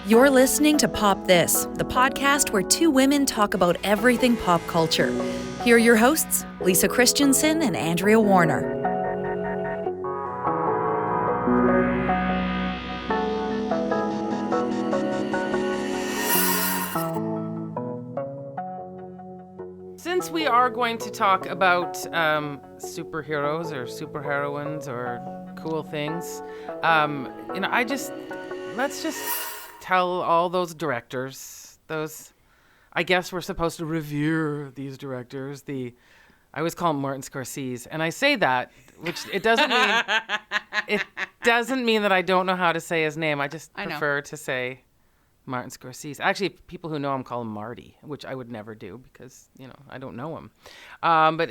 You're listening to Pop This, the podcast where two women talk about everything pop culture. Here are your hosts, Lisa Christiansen and Andrea Warner. Since we are going to talk about superheroes or superheroines or cool things, let's just tell all those directors, I guess we're supposed to revere these directors. I always call him Martin Scorsese, and I say that, which it doesn't mean that I don't know how to say his name. I just prefer to say Martin Scorsese. Actually, people who know him call him Marty, which I would never do because, I don't know him. But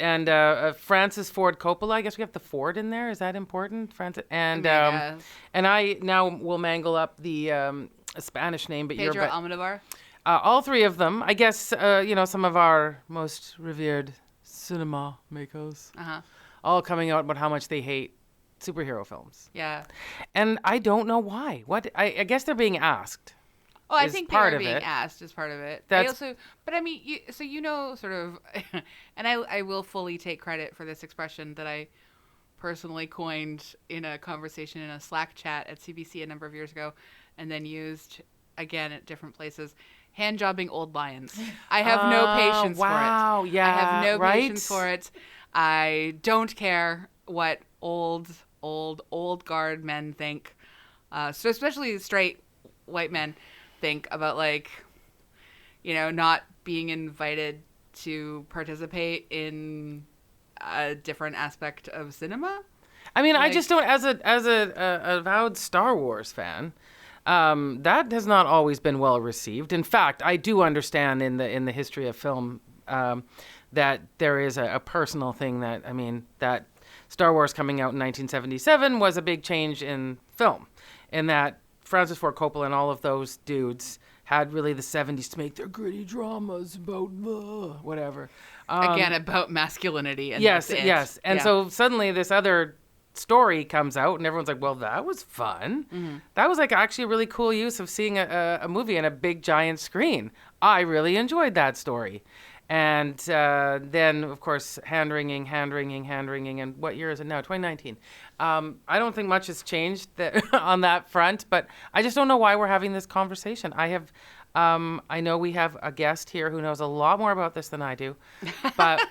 Francis Ford Coppola, I guess we have the Ford in there. Is that important? Francis and I now will mangle up the Spanish name, but Pedro Almodovar. All three of them, I guess, some of our most revered cinema makers, all coming out about how much they hate superhero films. Yeah. And I don't know why. I guess they're being asked. Oh, I think they're being asked as part of it. Sort of, and I will fully take credit for this expression that I personally coined in a conversation in a Slack chat at CBC a number of years ago, and then used again at different places. Hand-jobbing old lions. I have no patience for it. Wow, yeah, I have no patience for it. I don't care what old guard men think. So especially straight white men think about, not being invited to participate in a different aspect of cinema. I mean, I just don't, as a avowed Star Wars fan, that has not always been well received. In fact, I do understand in the history of film that there is a personal thing that Star Wars coming out in 1977 was a big change in film, in that Francis Ford Coppola and all of those dudes had really the 70s to make their gritty dramas about whatever. Again, about masculinity. And yes. And so suddenly this other story comes out and everyone's like, well, that was fun. Mm-hmm. That was actually a really cool use of seeing a movie on a big giant screen. I really enjoyed that story. And then, of course, hand-wringing. And what year is it now? 2019. I don't think much has changed on that front, but I just don't know why we're having this conversation. I know we have a guest here who knows a lot more about this than I do, but...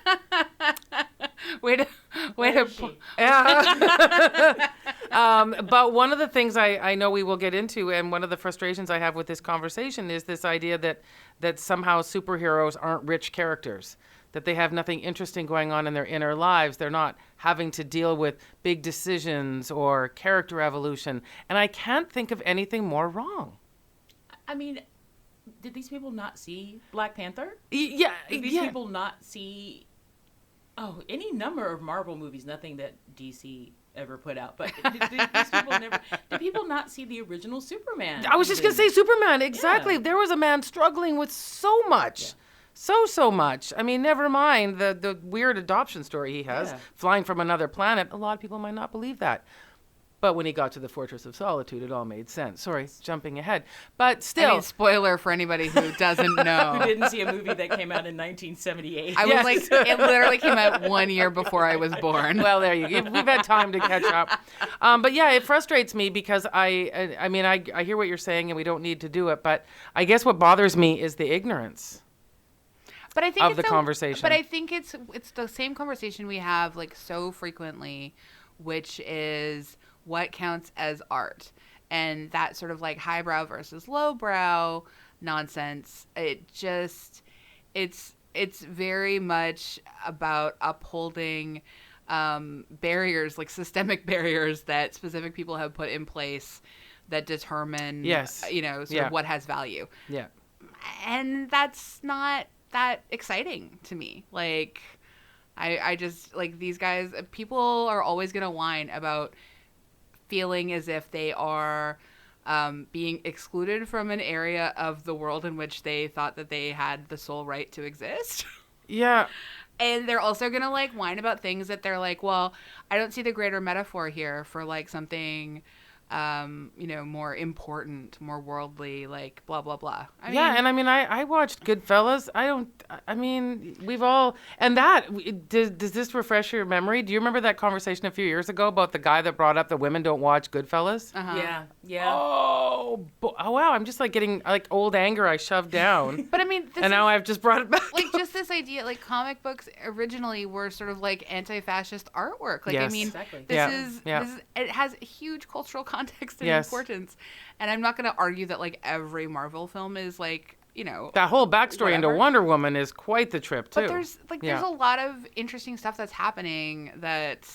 But one of the things I know we will get into, and one of the frustrations I have with this conversation, is this idea that somehow superheroes aren't rich characters, that they have nothing interesting going on in their inner lives. They're not having to deal with big decisions or character evolution. And I can't think of anything more wrong. I mean, did these people not see Black Panther? Yeah. Did these people not see... Oh, any number of Marvel movies, nothing that DC ever put out. But did people not see the original Superman? I was just going to say Superman, exactly. Yeah. There was a man struggling with so much. Yeah. So much. I mean, never mind the weird adoption story he has, flying from another planet. A lot of people might not believe that. But when he got to the Fortress of Solitude, it all made sense. Sorry, jumping ahead. But still. I mean, spoiler for anybody who doesn't know. Who didn't see a movie that came out in 1978. I was it literally came out 1 year before I was born. Well, there you go. We've had time to catch up. But yeah, it frustrates me because I hear what you're saying and we don't need to do it. But I guess what bothers me is the ignorance. But I think of the conversation. But I think it's the same conversation we have so frequently, which is what counts as art, and that sort of highbrow versus lowbrow nonsense. It's very much about upholding barriers, systemic barriers that specific people have put in place that determine sort of what has value. Yeah. And that's not that exciting to me. I just these guys, people are always going to whine about feeling as if they are being excluded from an area of the world in which they thought that they had the sole right to exist. Yeah. And they're also going to whine about things that they're well, I don't see the greater metaphor here for something more important, more worldly, like blah blah blah. I watched Goodfellas. We've all, and that does this refresh your memory? Do you remember that conversation a few years ago about the guy that brought up that women don't watch Goodfellas? Uh-huh. Yeah. Oh wow! I'm just like getting like old anger I shoved down. But I mean, now I've just brought it back. Like just this idea, like comic books originally were sort of like anti-fascist artwork. Like Yes. I mean, Exactly. this is it has huge cultural context and Yes. importance. And I'm not going to argue that like every Marvel film is like, that whole backstory into whatever. Wonder Woman is quite the trip too. But there's a lot of interesting stuff that's happening that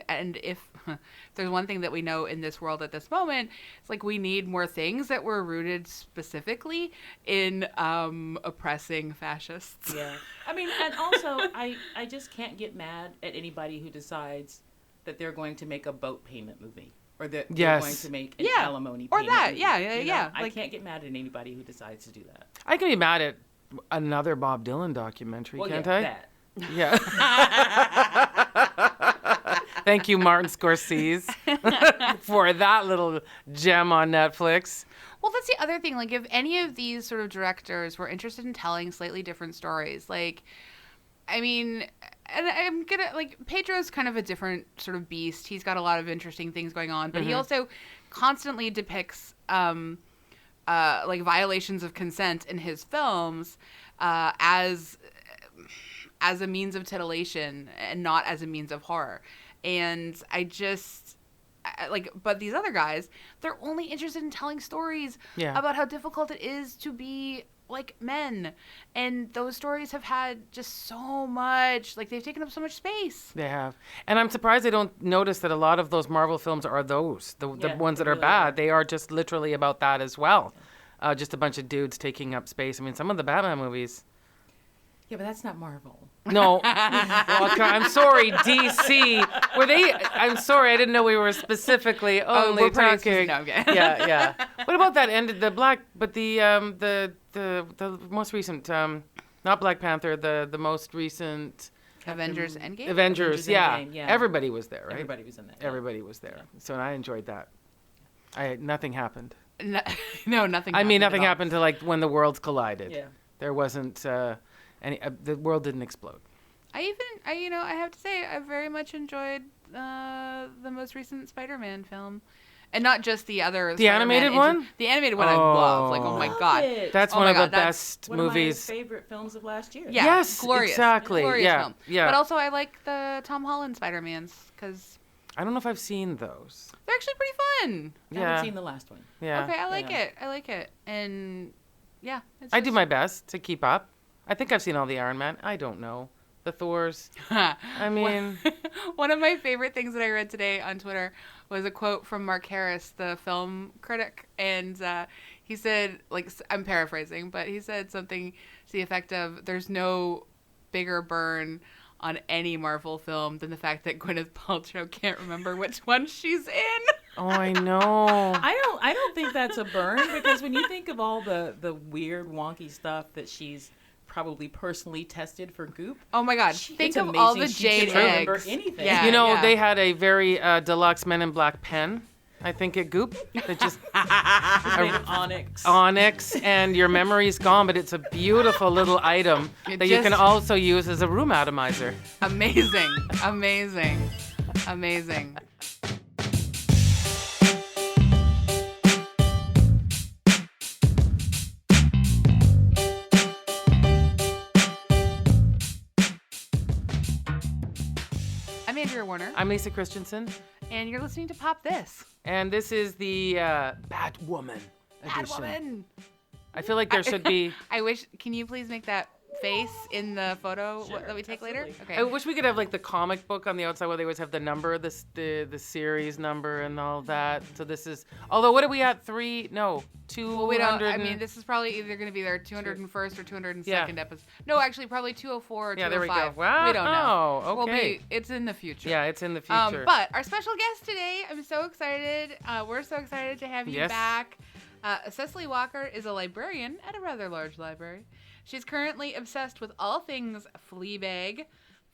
and if there's one thing that we know in this world at this moment, it's like we need more things that were rooted specifically in oppressing fascists. Yeah. I mean, and also I just can't get mad at anybody who decides that they're going to make a boat payment movie. Or that they're going to make an alimony or payment that, movie. yeah. I Like, can't get mad at anybody who decides to do that. I can be mad at another Bob Dylan documentary, Well, can't yeah, I? that. Yeah. Thank you, Martin Scorsese, for that little gem on Netflix. well, that's the other thing. Like, if any of these sort of directors were interested in telling slightly different stories, like, I mean, and I'm gonna, like, Pedro's kind of a different sort of beast. He's got a lot of interesting things going on, but he also constantly depicts, like, violations of consent in his films as a means of titillation and not as a means of horror. And but these other guys, they're only interested in telling stories about how difficult it is to be like men, and those stories have had just so much, like they've taken up so much space. They have. And I'm surprised they don't notice that a lot of those Marvel films are the ones that are really bad. are. They are just literally about that as well. Just a bunch of dudes taking up space. I mean, some of the Batman movies. Yeah, but that's not Marvel. No. Well, I'm sorry, DC. Were they? I'm sorry, I didn't know we were specifically only we're pretty talking. no, I'm kidding. Yeah. What about that ended the most recent not Black Panther, the most recent Avengers Endgame? Avengers, Endgame, yeah. Everybody was there, right? Everybody was in that. Everybody was there. So I enjoyed that. Nothing happened. No, nothing. I mean, nothing at all. happened to like when the worlds collided. Yeah. There wasn't the world didn't explode. I have to say, I very much enjoyed the most recent Spider-Man film. And not just the other The animated one? The animated one I love. Like, oh my God. That's Oh one my of God, the that's best One of my movies. favorite films of last year. Yeah, Yes, glorious. exactly. Glorious Yeah, film. yeah. But also, I like the Tom Holland Spider-Mans because I don't know if I've seen those. they're actually pretty fun. I Yeah. haven't seen the last one. Yeah. Okay, I like Yeah. it. I like it. And yeah. It's I do just- my best to keep up. I think I've seen all the Iron Man. I don't know. The Thors. I mean, One of my favorite things that I read today on Twitter was a quote from Mark Harris, the film critic, and he said, like, I'm paraphrasing, but he said something to the effect of, "There's no bigger burn on any Marvel film than the fact that Gwyneth Paltrow can't remember which one she's in." oh, I know. I don't think that's a burn because when you think of all the weird wonky stuff that she's probably personally tested for goop. Oh my God! It's Think of all the amazing she jade can remember eggs. anything. Yeah, You know, yeah. they had a very deluxe Men in Black pen, I think, at Goop. That just It's made of onyx. onyx, and your memory's gone, but it's a beautiful little item It that you can just- also use as a room atomizer. Amazing, amazing, amazing. I'm Andrea Warner, I'm Lisa Christiansen, and you're listening to Pop This. and this is the Batwoman edition. Batwoman. I feel like there should be. I wish. Can you please make that face in the photo Sure, that we take later? absolutely. Okay. I wish we could have like the comic book on the outside where they always have the number, the series number and all that. So this is. Although what are we at? 200. Well, we don't. I mean, this is probably either going to be their 201st or 202nd Yeah. episode. No, actually, probably 204 or 205. Yeah, there we go. Wow. We don't know. Oh, We'll okay. it's in the future. Yeah, it's in the future. But our special guest today, I'm so excited. We're so excited to have you Yes. back. Cecily Walker is a librarian at a rather large library. She's currently obsessed with all things Fleabag,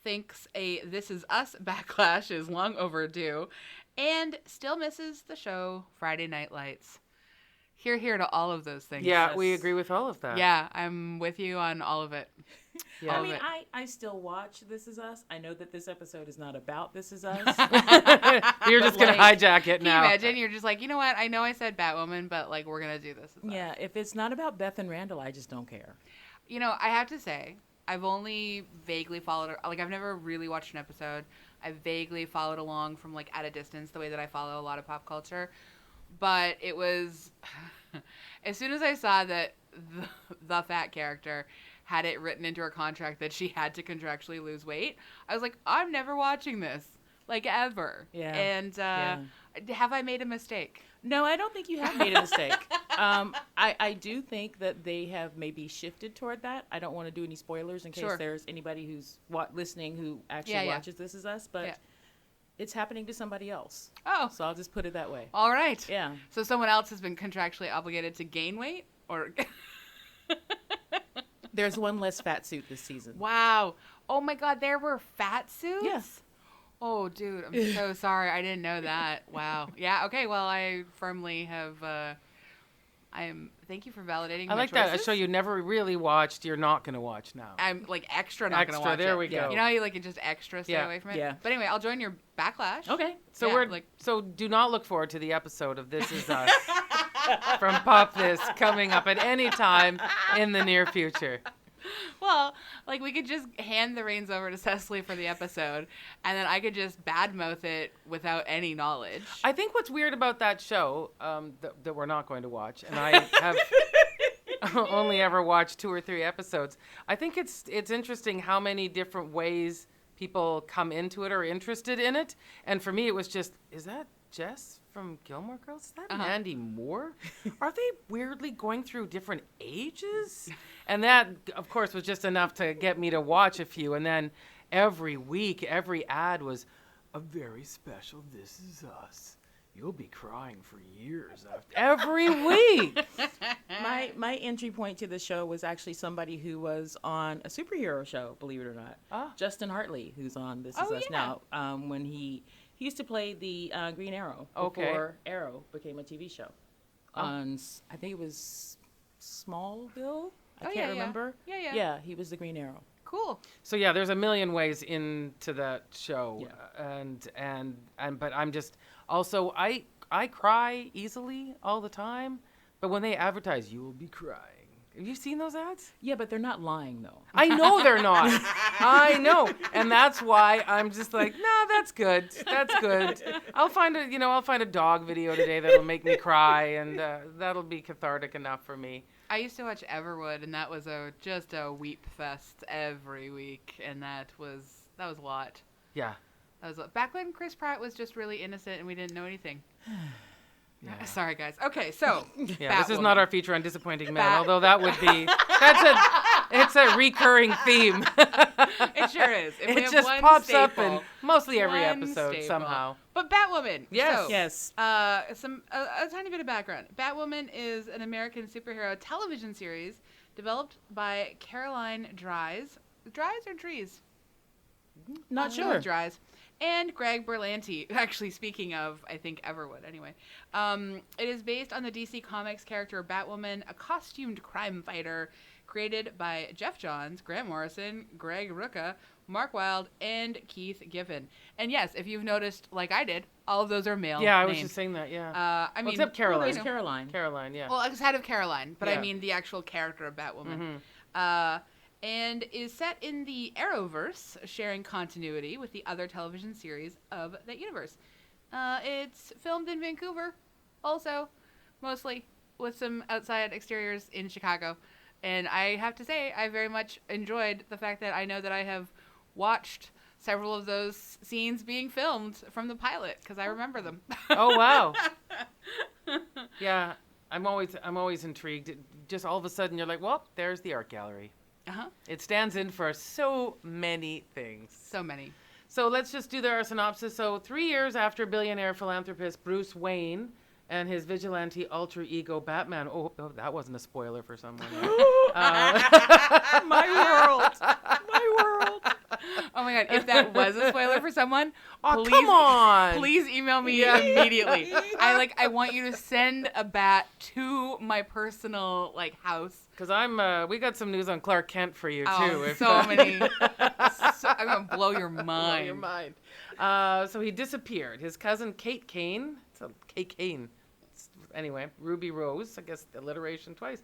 thinks a This Is Us backlash is long overdue, and still misses the show Friday Night Lights. Here to all of those things. Yeah, we agree with all of that. Yeah, I'm with you on all of it. Yeah. I mean, I still watch This Is Us. I know that this episode is not about This Is Us. You're just going to hijack it Can now. you imagine? You're just like, you know what? I know I said Batwoman, but like we're going to do This Is Us. Yeah, if it's not about Beth and Randall, I just don't care. You know, I have to say, I've only vaguely followed, like I've never really watched an episode. I've vaguely followed along from like at a distance the way that I follow a lot of pop culture. But it was, as soon as I saw that the fat character had it written into her contract that she had to contractually lose weight, I was like, I'm never watching this, like ever. Yeah. And have I made a mistake? No, I don't think you have made a mistake. I do think that they have maybe shifted toward that. I don't want to do any spoilers in case there's anybody who's listening who actually watches This Is Us, but it's happening to somebody else. Oh. So I'll just put it that way. All right. Yeah. So someone else has been contractually obligated to gain weight? Or There's one less fat suit this season. Wow. Oh my God, there were fat suits? Yes. Oh, dude, I'm so sorry. I didn't know that. Wow. Yeah, okay, well, I firmly have, thank you for validating I my like that. A choices. show you never really watched, you're not going to watch now. I'm, like, extra not going to watch there it. we go. You know how you, like, can just extra stay away from it? Yeah. But anyway, I'll join your backlash. Okay. So Yeah, so do not look forward to the episode of This Is Us from Pop This coming up at any time in the near future. Well, like, we could just hand the reins over to Cecily for the episode, and then I could just badmouth it without any knowledge. I think what's weird about that show that we're not going to watch, and I have only ever watched 2 or 3 episodes. I think it's interesting how many different ways people come into it or are interested in it. And for me, it was just, is that Jess from Gilmore Girls? Is that Mandy Moore? Are they weirdly going through different ages? And that, of course, was just enough to get me to watch a few. And then every week, every ad was a very special This Is Us. You'll be crying for years after every week. My entry point to the show was actually somebody who was on a superhero show, believe it or not. Justin Hartley, who's on This Is Us now. When he used to play the Green Arrow before Arrow became a TV show. On, I think it was Smallville. I can't remember. Yeah, he was the Green Arrow. Cool. So yeah, there's a million ways into that show, but I'm just also I cry easily all the time, but when they advertise, you will be crying. Have you seen those ads? Yeah, but they're not lying though. I know they're not. I know, and that's why I'm just like, no, that's good. That's good. I'll find a dog video today that'll make me cry, and that'll be cathartic enough for me. I used to watch Everwood, and that was just a weep fest every week, and that was a lot. Yeah. That was back when Chris Pratt was just really innocent and we didn't know anything. Yeah. Sorry, guys. Okay, so yeah, this is not our feature on disappointing men, Bat- although that would be it's a recurring theme. It sure is. If we It have just one pops staple, up in mostly every one episode staple. somehow. But Batwoman. Yes. So, Yes. a tiny bit of background. Batwoman is an American superhero television series developed by Caroline Dries. Dries or Dries? Not sure. Dries. And Greg Berlanti. Actually, speaking of, I think, Everwood, anyway. It is based on the DC Comics character Batwoman, a costumed crime fighter created by Jeff Johns, Grant Morrison, Greg Rucka, Mark Wilde, and Keith Giffen. And yes, if you've noticed, like I did, all of those are male Yeah, I names. was just saying that, yeah. I mean, except Caroline. There's Caroline. Caroline, yeah. well, outside of Caroline, but I Yeah. mean the actual character of Batwoman. Mhm. And is set in the Arrowverse, sharing continuity with the other television series of that universe. It's filmed in Vancouver, also, mostly, with some outside exteriors in Chicago. And I have to say, I very much enjoyed the fact that I know that I have watched several of those scenes being filmed from the pilot, because I remember them. Oh, wow. Yeah, I'm always intrigued. Just all of a sudden, you're like, well, there's the art gallery. Uh-huh. It stands in for so many things. So many. So let's just do our synopsis. So 3 years after billionaire philanthropist Bruce Wayne and his vigilante alter ego Batman. Oh, that wasn't a spoiler for someone. My world. My world. Oh my god, if that was a spoiler for someone, Oh, come on. Please email me immediately. I want you to send a bat to my personal house. Because we got some news on Clark Kent for you too. Many. I'm gonna blow your mind. So he disappeared. His cousin Kate Kane. Kate Kane. Anyway, Ruby Rose, I guess alliteration twice,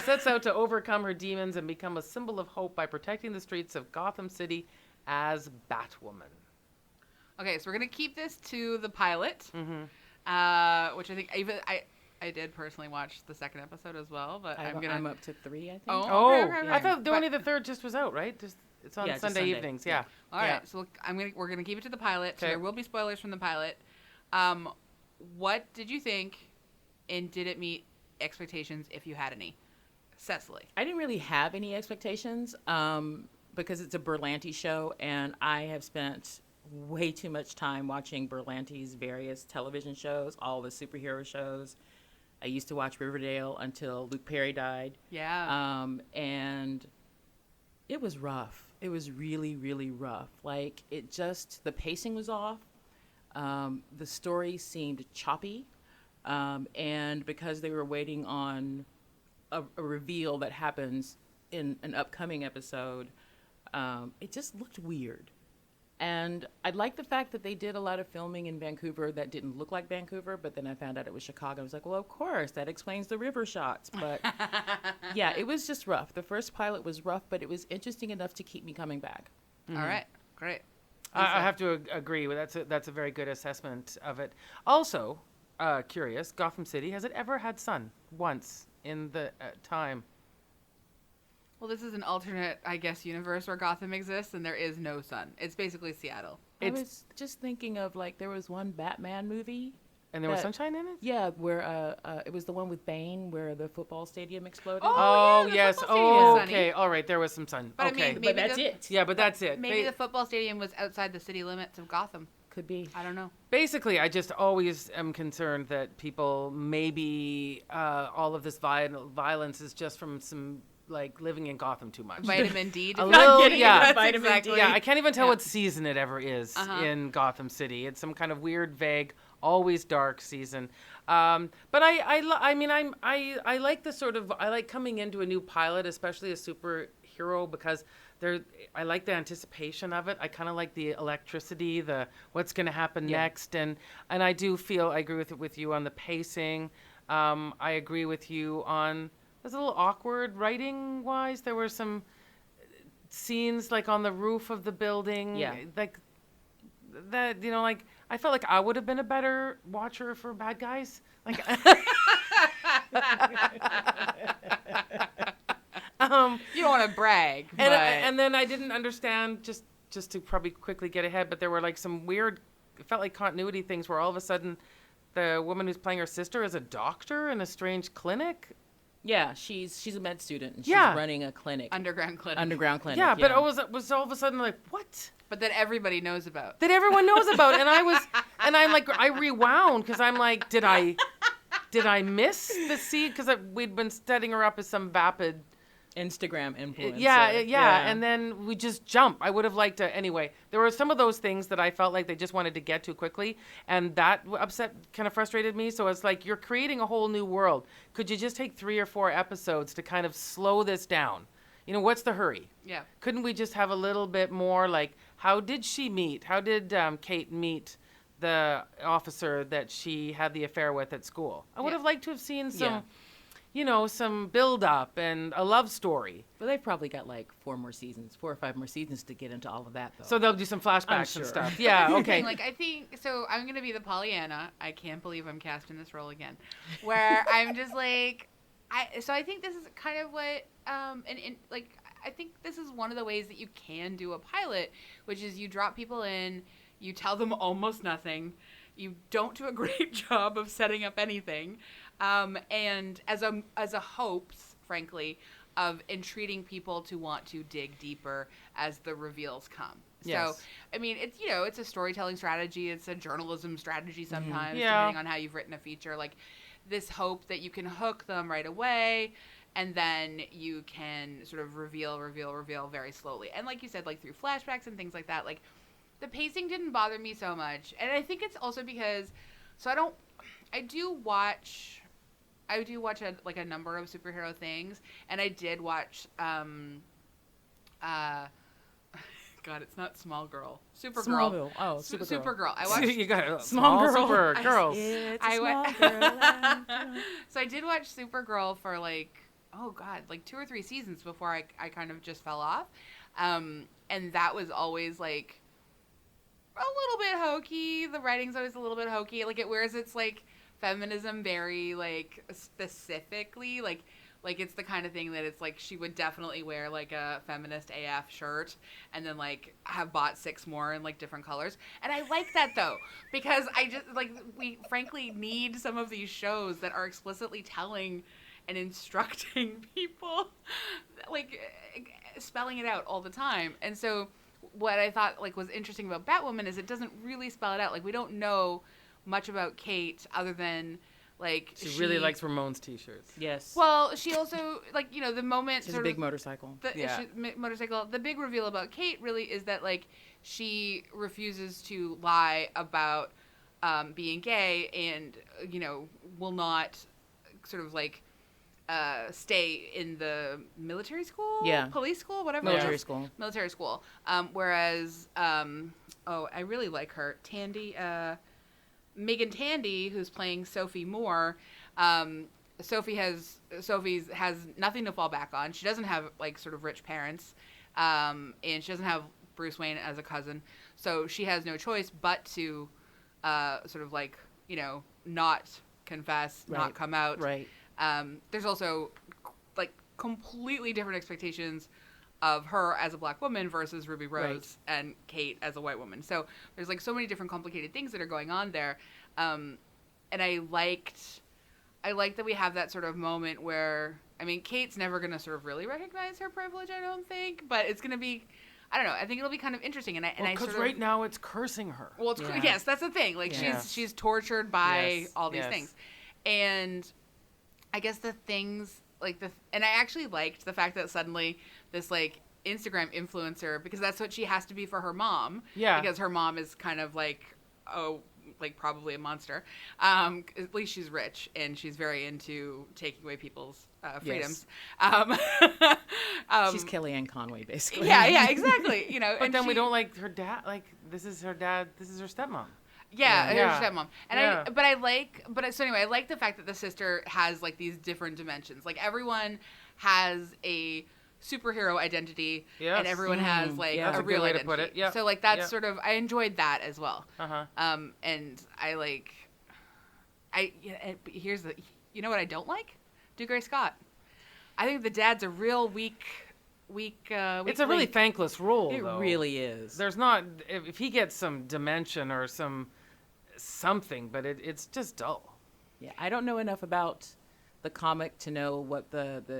sets out to overcome her demons and become a symbol of hope by protecting the streets of Gotham City as Batwoman. Okay, so we're going to keep this to the pilot, which I think I did personally watch the second episode as well, but I'm up to 3, I think. Okay. I thought only the third just was out, right? It's on Sunday evenings, yeah. All right, so we're going to keep it to the pilot, so there will be spoilers from the pilot. What did you think? And did it meet expectations if you had any? Cecily. I didn't really have any expectations because it's a Berlanti show, and I have spent way too much time watching Berlanti's various television shows, all the superhero shows. I used to watch Riverdale until Luke Perry died. Yeah. And it was rough. It was really, really rough. The pacing was off. The story seemed choppy. And because they were waiting on a reveal that happens in an upcoming episode, it just looked weird. And I liked the fact that they did a lot of filming in Vancouver that didn't look like Vancouver, but then I found out it was Chicago. I was like, well, of course, that explains the river shots. But yeah, it was just rough. The first pilot was rough, but it was interesting enough to keep me coming back. Mm-hmm. All right, great. I have to agree. That's a very good assessment of it. Also, curious, Gotham City, has it ever had sun once in the time? Well, this is an alternate, I guess, universe where Gotham exists, and there is no sun. It's basically Seattle. I was just thinking of, there was one Batman movie. And there was sunshine in it? Yeah, where it was the one with Bane where the football stadium exploded. Yes. Oh, okay. All right, there was some sun. But okay. I mean, maybe that's it. Yeah, but that's it. Maybe the football stadium was outside the city limits of Gotham. Could be. I don't know. Basically, I just always am concerned that people maybe all of this violence is just from some living in Gotham too much. Vitamin D. A little, yeah. Vitamin exactly. D. Yeah, I can't even tell what season it ever is in Gotham City. It's some kind of weird, vague, always dark season. But I like the sort of, I like coming into a new pilot, especially a superhero, because I like the anticipation of it. I kind of like the electricity, the what's going to happen next, and I do feel I agree with you on the pacing. I agree with you on it was a little awkward writing wise. There were some scenes on the roof of the building, that I felt like I would have been a better watcher for bad guys. You don't want to brag. And then I didn't understand, just to probably quickly get ahead, but there were some weird, it felt like continuity things where all of a sudden the woman who's playing her sister is a doctor in a strange clinic. Yeah, she's a med student and she's running a clinic. Underground clinic. Yeah, but it was all of a sudden what? But that everybody knows about. That everyone knows about. And I rewound because I'm like, did I miss the scene? Because we'd been setting her up as some vapid Instagram influencer. Yeah. And then we just jump. I would have liked to. Anyway, there were some of those things that I felt like they just wanted to get to quickly. And that kind of frustrated me. So it's like, you're creating a whole new world. Could you just take 3 or 4 episodes to kind of slow this down? What's the hurry? Yeah. Couldn't we just have a little bit more how did she meet? How did Kate meet the officer that she had the affair with at school? I would have liked to have seen some... some build up and a love story. But they've probably got 4 or 5 more seasons to get into all of that, though. So they'll do some flashbacks and stuff. Yeah, okay. I think, so I'm going to be the Pollyanna. I can't believe I'm cast in this role again. Where I'm just so I think this is kind of what, I think this is one of the ways that you can do a pilot, which is you drop people in, you tell them almost nothing, you don't do a great job of setting up anything, and as a hopes, frankly, of entreating people to want to dig deeper as the reveals come. Yes. So, I mean, it's a storytelling strategy, it's a journalism strategy sometimes, depending on how you've written a feature. This hope that you can hook them right away, and then you can sort of reveal very slowly. And like you said, like through flashbacks and things like that, like the pacing didn't bother me so much. And I think it's also because, I do watch a number of superhero things, and I did watch, God, it's not Small Girl. Supergirl. Smallville. Oh, Supergirl. Supergirl. I watched You got it. Small Girl. Super girls. It's a I small went- girl. So I did watch Supergirl for like 2 or 3 seasons before I kind of just fell off. And that was always like a little bit hokey. The writing's always a little bit hokey. Like it wears its like feminism very like specifically, like it's the kind of thing that it's like she would definitely wear like a feminist AF shirt and then like have bought 6 more in like different colors. And I like that though, because I just like, we frankly need some of these shows that are explicitly telling and instructing people, like spelling it out all the time. And so what I thought like was interesting about Batwoman is it doesn't really spell it out. Like we don't know much about Kate other than like She really likes Ramones t-shirts. Yes. Well, she also like, you know, the moment She's a big motorcycle. Motorcycle. The big reveal about Kate really is that like she refuses to lie about being gay and, you know, will not sort of like stay in the military school, police school, whatever. Military school. Military school. Whereas, I really like her, Tandy. Megan Tandy, who's playing Sophie Moore, Sophie has nothing to fall back on. She doesn't have like sort of rich parents, and she doesn't have Bruce Wayne as a cousin, so she has no choice but to sort of like, you know, not confess, not come out. Right. There's also like completely different expectations of her as a black woman versus Ruby Rose and Kate as a white woman. So there's like so many different complicated things that are going on there. And I liked that we have that sort of moment where, I mean, Kate's never going to sort of really recognize her privilege, I don't think, but it's going to be, I don't know, I think it'll be kind of interesting. Because right now it's cursing her. Well, yes, that's the thing. Like she's tortured by all these things. And I guess the things and I actually liked the fact that suddenly this like Instagram influencer, because that's what she has to be for her mom. Yeah. Because her mom is kind of like, probably a monster. At least she's rich and she's very into taking away people's freedoms. She's Kellyanne Conway, basically. Yeah, exactly. You know, but then we don't like her dad. Like this is her stepmom. Yeah, her stepmom. And I like the fact that the sister has like these different dimensions. Like everyone has a superhero identity, and everyone has like a real identity. To put it. Yep. So like that's sort of, I enjoyed that as well. And here's the, you know what I don't like? Dougray Scott. I think the dad's a real weak. It's a really thankless role. It really is. There's not, if he gets some dimension or something, but it's just dull. Yeah, I don't know enough about the comic to know what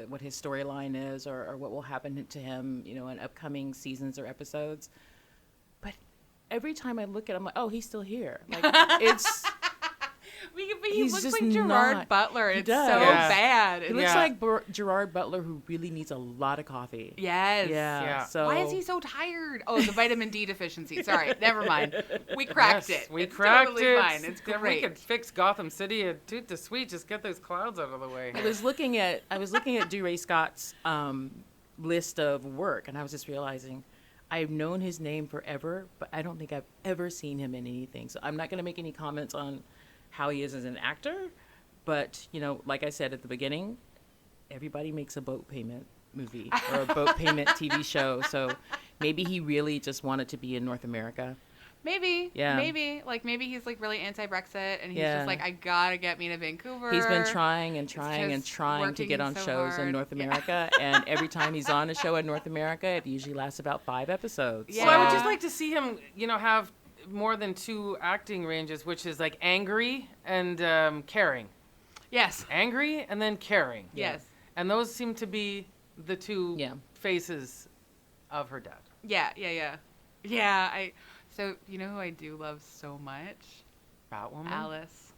what his storyline is or what will happen to him, you know, in upcoming seasons or episodes. But every time I look at him, I'm like, oh, he's still here. Like it's. He looks like Gerard Butler. It's so bad. He looks like Gerard Butler, who really needs a lot of coffee. Yes. Yeah. So why is he so tired? Oh, the vitamin D deficiency. Sorry, never mind. We cracked it. We cracked totally it. Fine. It's great. We could fix Gotham City a toot to sweet. Just get those clouds out of the way. I was looking at Dougray Scott's list of work, and I was just realizing I've known his name forever, but I don't think I've ever seen him in anything. So I'm not going to make any comments on how he is as an actor, but, you know, like I said at the beginning, everybody makes a boat payment movie or a boat payment TV show, so maybe he really just wanted to be in North America. Maybe. Yeah. Maybe. Like, maybe he's, like, really anti-Brexit, and he's just like, I gotta get me to Vancouver. He's been trying to get on shows in North America, and every time he's on a show in North America, it usually lasts about 5 episodes. Yeah. Well, I would just like to see him, you know, have more than 2 acting ranges, which is like angry and caring. Yes. Angry and then caring. Yes. And those seem to be the 2 faces of her dad. Yeah. So you know who I do love so much? Batwoman? Alice.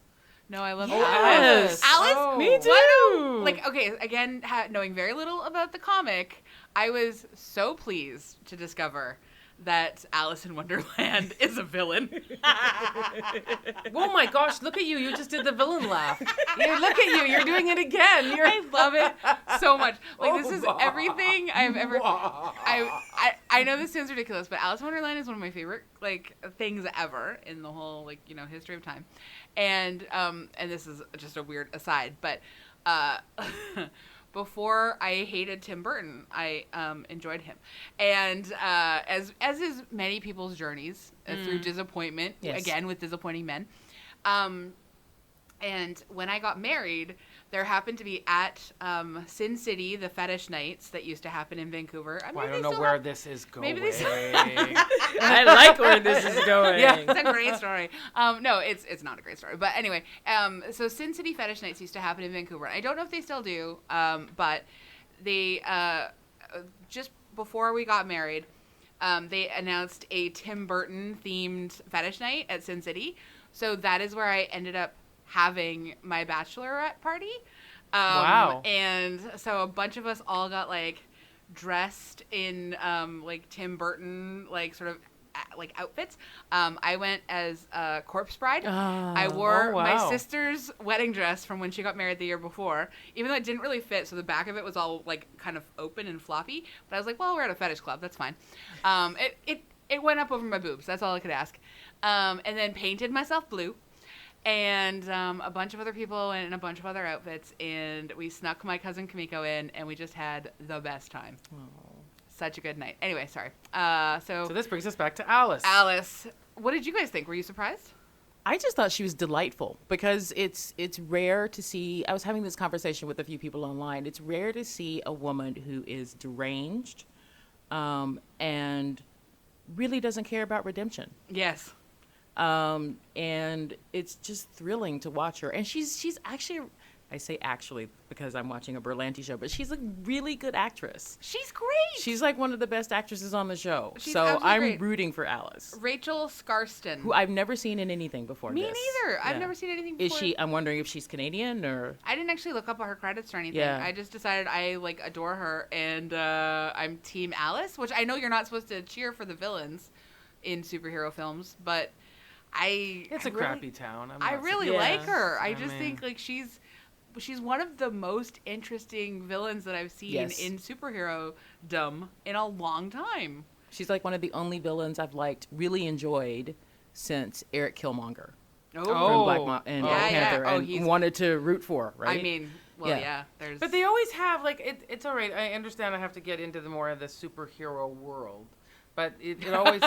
No, I love Yes. Alice. Alice? Oh. Me too. Like, okay, again, knowing very little about the comic, I was so pleased to discover that Alice in Wonderland is a villain. Oh my gosh, look at you. You just did the villain laugh. Look at you. You're doing it again. I love it so much. Like, this is everything I've ever... I know this sounds ridiculous, but Alice in Wonderland is one of my favorite, like, things ever in the whole, like, you know, history of time. And this is just a weird aside, but... Before I hated Tim Burton, I enjoyed him, and as is many people's journeys through disappointment, again with disappointing men. And when I got married, there happened to be at Sin City the fetish nights that used to happen in Vancouver. I don't know where this is going. Maybe they still... I like where this is going. Yeah, it's a great story. No, it's not a great story. But anyway, so Sin City fetish nights used to happen in Vancouver. I don't know if they still do, but they just before we got married, they announced a Tim Burton themed fetish night at Sin City. So that is where I ended up having my bachelorette party. Wow. And so a bunch of us all got like dressed in like Tim Burton like sort of like outfits. I went as a corpse bride. I wore my sister's wedding dress from when she got married the year before, even though it didn't really fit, so the back of it was all like kind of open and floppy, but I was like, well, we're at a fetish club, that's fine. It went up over my boobs, that's all I could ask. And then painted myself blue. And a bunch of other people in a bunch of other outfits, and we snuck my cousin Kamiko in, and we just had the best time. Aww. Such a good night. Anyway, sorry. So this brings us back to Alice. Alice, what did you guys think? Were you surprised? I just thought she was delightful because it's rare to see. I was having this conversation with a few people online. It's rare to see a woman who is deranged, and really doesn't care about redemption. Yes. And it's just thrilling to watch her. And she's actually, I say actually because I'm watching a Berlanti show, but she's a really good actress. She's great. She's like one of the best actresses on the show. She's so I'm great. Rooting for Alice. Rachel Scarston. Who I've never seen in anything before. Me this. neither. Yeah. I've never seen anything before. Is she, I'm wondering if she's Canadian or. I didn't actually look up her credits or anything. Yeah. I just decided I like adore her, and I'm Team Alice, which I know you're not supposed to cheer for the villains in superhero films, but It's a crappy town. I really like her. I mean, think like she's one of the most interesting villains that I've seen in superhero-dom in a long time. She's like one of the only villains I've really enjoyed since Eric Killmonger. From Black Panther, and wanted to root for, right? I mean, well, yeah. There's. But they always have it's all right. I understand. I have to get into the more of the superhero world. But it always...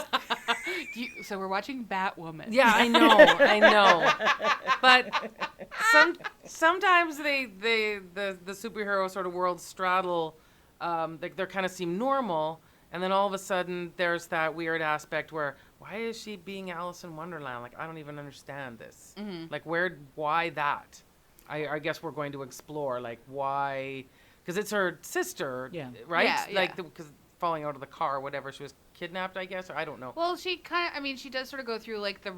So we're watching Batwoman. Yeah, I know. But sometimes the superhero sort of world straddle, they kind of seem normal, and then all of a sudden there's that weird aspect where, why is she being Alice in Wonderland? Like, I don't even understand this. Mm-hmm. Like, why that? I guess we're going to explore, like, why... Because it's her sister, right? Yeah, like, because falling out of the car or whatever, she was kidnapped, I guess, or I don't know. Well, she she does sort of go through like the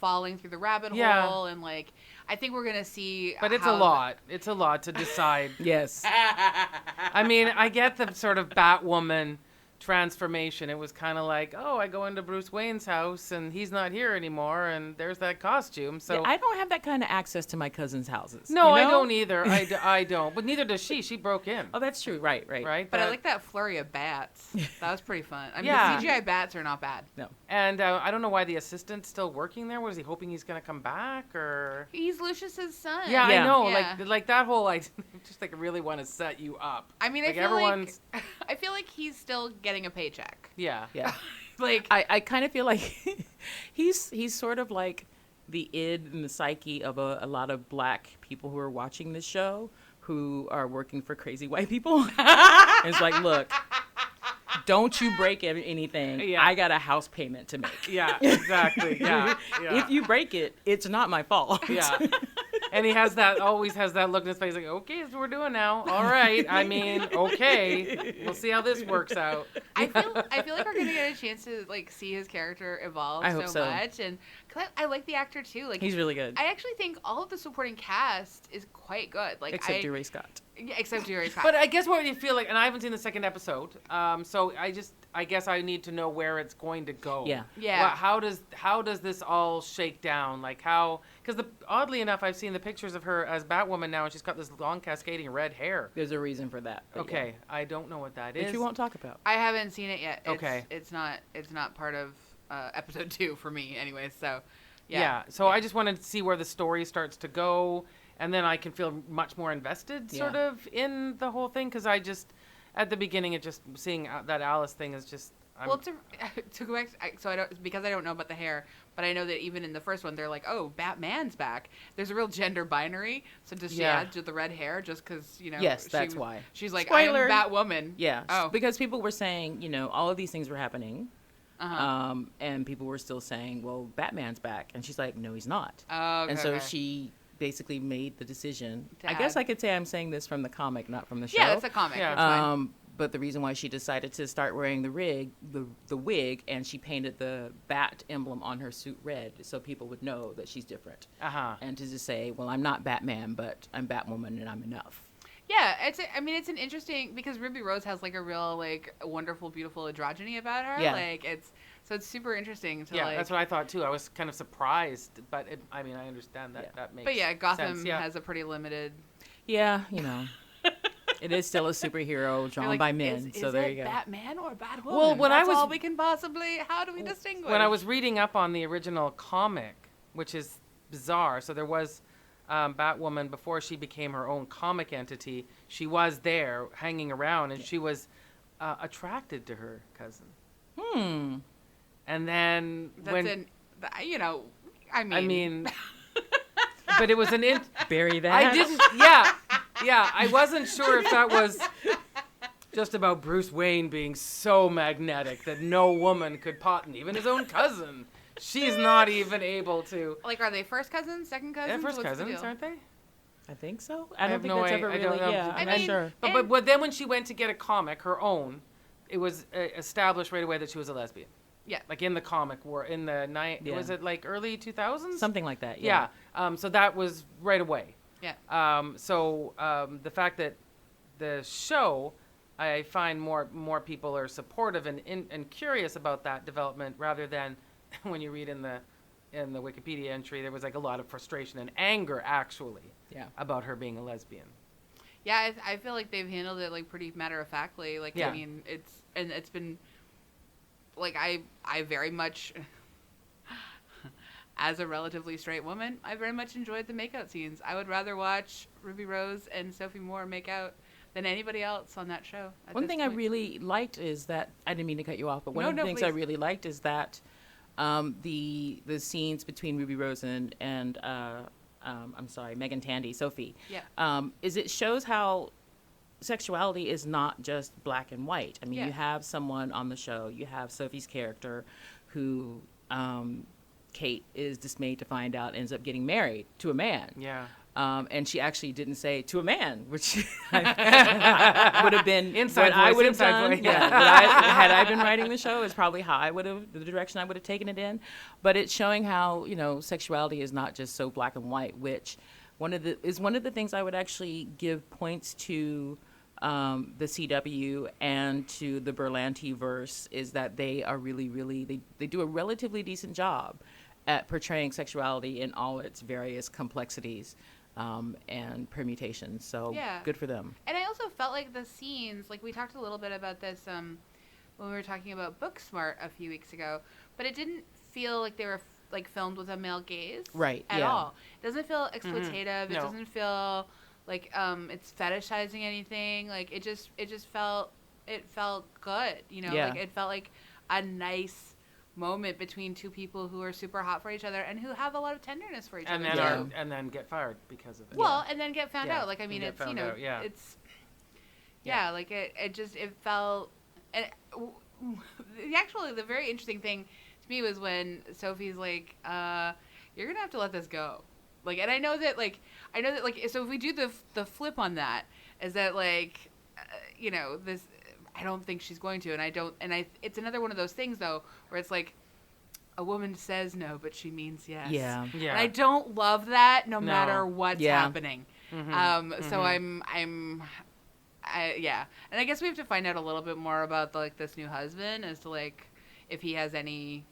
falling through the rabbit hole, and like I think we're gonna see. But it's a lot. It's a lot to decide. Yes. I mean, I get the sort of Batwoman transformation. It was kind of like, oh, I go into Bruce Wayne's house and he's not here anymore, and there's that costume. So I don't have that kind of access to my cousin's houses. No, you know? I don't either. I don't. But neither does she. She broke in. Oh, that's true. Right. But I like that flurry of bats. That was pretty fun. I mean, Yeah. the CGI bats are not bad. No. And I don't know why the assistant's still working there. Was he hoping he's going to come back, or? He's Lucius's son. Yeah, I know. Yeah. Like that whole, I just like really want to set you up. I mean, like I feel like he's still getting a paycheck. Yeah. Like I kind of feel like he's sort of like the id and the psyche of a lot of black people who are watching this show who are working for crazy white people. It's like, look, don't you break anything. Yeah. I got a house payment to make. Yeah, exactly. Yeah. If you break it, it's not my fault. Yeah. And he always has that look in his face like, okay, that's what we're doing now. All right. I mean, okay. We'll see how this works out. I feel like we're gonna get a chance to like see his character evolve I hope so. much, and I like the actor too. Like he's really good. I actually think all of the supporting cast is quite good. Like Except Jerry Scott. Yeah, except Jerry Scott. But I guess what you feel like, and I haven't seen the second episode, so I guess I need to know where it's going to go. Yeah. How does this all shake down? Like how? Because oddly enough, I've seen the pictures of her as Batwoman now, and she's got this long cascading red hair. There's a reason for that. Okay, yeah. I don't know what that is. Which we won't talk about. I haven't seen it yet. It's not part of episode 2 for me, anyway. So. So I just wanted to see where the story starts to go, and then I can feel much more invested, sort of, in the whole thing. Because at the beginning, it just seeing that Alice thing is just. To go back, because I don't know about the hair, but I know that even in the first one, they're like, "Oh, Batman's back." There's a real gender binary. So does she add to the red hair just because Yes, that's why. She's like, Spoiler. "I am Batwoman." Yeah. Oh. Because people were saying, all of these things were happening. And people were still saying, well, Batman's back. And she's like, no, he's not. Oh, okay, and so she basically made the decision. I guess add. I could say I'm saying this from the comic, not from the show. Yeah, it's a comic. Yeah. That's fine. But the reason why she decided to start wearing the wig, and she painted the bat emblem on her suit red so people would know that she's different. And to just say, well, I'm not Batman, but I'm Batwoman and I'm enough. Yeah, it's an interesting, because Ruby Rose has like a real like wonderful, beautiful androgyny about her. Yeah. Like it's super interesting to that's what I thought too. I was kind of surprised, but I understand that that makes. But yeah, Gotham sense. Yeah. has a pretty limited. Yeah, it is still a superhero drawn by men. So there you go. Batman or Batwoman? Well, That's all we can possibly. How do we distinguish? When I was reading up on the original comic, which is bizarre, so there was. Batwoman, before she became her own comic entity, she was there hanging around, and she was attracted to her cousin. And then but it was bury that. I didn't. Yeah. I wasn't sure if that was just about Bruce Wayne being so magnetic that no woman could even his own cousin. She's not even able to. Like, are they first cousins, second cousins? They're first What's the cousins, deal? aren't they? I think so. I don't have think no that's idea. ever I don't really. know. Yeah, I'm not sure. But then when she went to get a comic, her own, it was established right away that she was a lesbian. Yeah. Like in the comic in the was it like early 2000s? Something like that. Yeah. So that was right away. Yeah. The fact that the show, I find more people are supportive and curious about that development rather than when you read in the Wikipedia entry, there was like a lot of frustration and anger actually about her being a lesbian. Yeah, I feel like they've handled it like pretty matter of factly. Like I mean, it's been like I very much as a relatively straight woman, I very much enjoyed the makeout scenes. I would rather watch Ruby Rose and Sophie Moore make out than anybody else on that show. One thing I really liked is that, I didn't mean to cut you off, but one of the things I really liked is that the scenes between Ruby Rose and Megan Tandy, Sophie, is it shows how sexuality is not just black and white. I mean, you have someone on the show, you have Sophie's character who Kate is dismayed to find out ends up getting married to a man. Yeah. And she actually didn't say to a man, which would have been inside what I would have inside done. voice. Had I been writing the show, is probably how the direction I would have taken it in. But it's showing how sexuality is not just so black and white, which one of the things I would actually give points to the CW and to the Berlanti verse is that they are really they do a relatively decent job at portraying sexuality in all its various complexities and permutations. So good for them. And I also felt like the scenes, like we talked a little bit about this when we were talking about Booksmart a few weeks ago, but it didn't feel like they were like filmed with a male gaze at all. It doesn't feel exploitative. Mm-hmm. It doesn't feel like it's fetishizing anything. Like it just felt good, like it felt like a nice moment between two people who are super hot for each other and who have a lot of tenderness for each other. And then get fired because of it. Well, and then get found out. Like, I mean, it's, it's, like it felt, and actually the very interesting thing to me was when Sophie's like, you're going to have to let this go. Like, and I know that so if we do the flip on that is that like, this, I don't think she's going to, and it's another one of those things though, where it's like, a woman says no, but she means yes. Yeah. Yeah. And I don't love that no matter what's Yeah. happening. So yeah. And I guess we have to find out a little bit more about like this new husband as to like if he has any